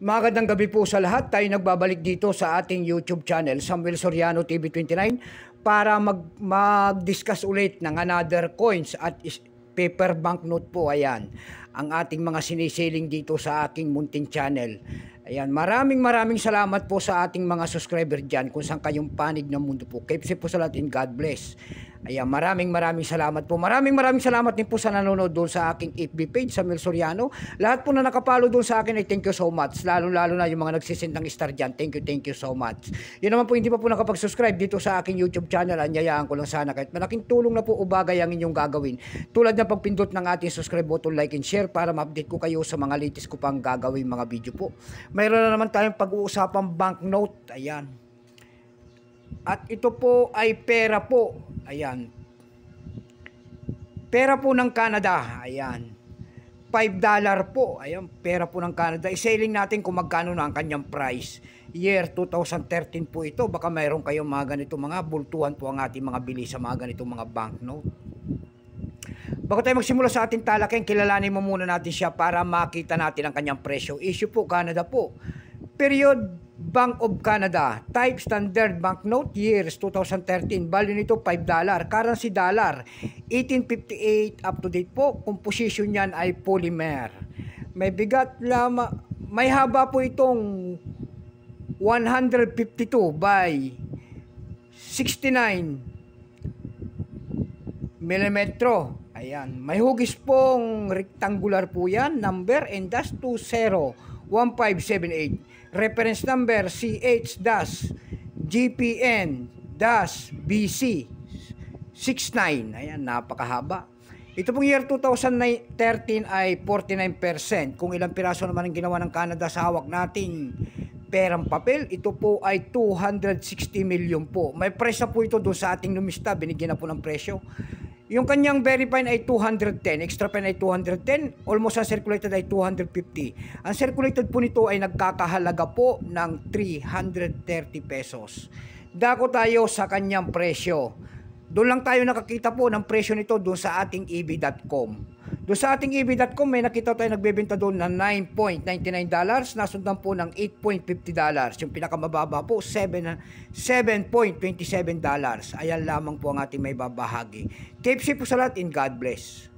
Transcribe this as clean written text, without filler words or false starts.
Magandang gabi po sa lahat. Tayo nagbabalik dito sa ating YouTube channel, Samuel Soriano TV29, para mag-discuss ulit ng another coins at paper banknote po. Ayan, ang ating mga sinisiling dito sa aking munting channel. Ayan, maraming salamat po sa ating mga subscriber dyan kung saan kayong panig ng mundo po. Keep safe po sa lahat and God bless. Ayan, maraming salamat po. Maraming salamat din po sa nanonood doon sa aking FB page, Samuel Soriano. Lahat po na nakapalo doon sa akin ay thank you so much. Lalo na yung mga nagsisend ng star dyan. Thank you so much. Yun naman po, hindi pa po nakapag-subscribe dito sa aking YouTube channel. Anyayaan ko lang sana kahit malaking tulong na po o bagay ang inyong gagawin. Tulad ng pagpindot ng ating subscribe button, like and share para ma-update ko kayo sa mga latest ko pang gagawin mga video po. Mayroon na naman tayong pag-uusapang banknote. Ayan. At ito po ay pera po. Ayan. Pera po ng Canada. Ayan. $5 po. Ayan. Pera po ng Canada. Isailing natin kung magkano na ang kanyang price. Year 2013 po ito. Baka mayroon kayong mga ganito mga bultuhan po ang ating mga bili sa mga ganito mga banknote. Bago tayo magsimula sa ating talakayan, kilalanin mo muna natin siya para makita natin ang kanyang presyo. Issue po, Canada po. Period, Bank of Canada. Type, Standard Banknote. Years, 2013. Value nito, $5. Currency, dollar. 1858 up to date po. Composition niyan ay polymer. May bigat lamang. May haba po itong 152 by 69 milimetro. Ayan. May hugis pong rectangular po yan. Number and dash 201578. Reference number CH-GPN-BC 69. Ayan, napakahaba. Ito pong year 2013 ay 49%. Kung ilang piraso naman ang ginawa ng Canada sa hawak nating perang papel, ito po ay 260 million po. May price na po ito doon sa ating numista. Binigyan na po ng presyo. Yung kanyang very fine ay 210, extra fine ay 210, almost uncirculated ay 250. Ang circulated po nito ay nagkakahalaga po ng 330 pesos. Dako tayo sa kanyang presyo. Doon lang tayo nakakita po ng presyo nito doon sa ating eb.com. Doon sa ating eb.com may nakita tayo nagbebenta doon na $9.99, nasundan po ng $8.50. Yung pinakamababa po, $7.27. Ayan lamang po ang ating may babahagi. Keep safe po sa lahat and God bless.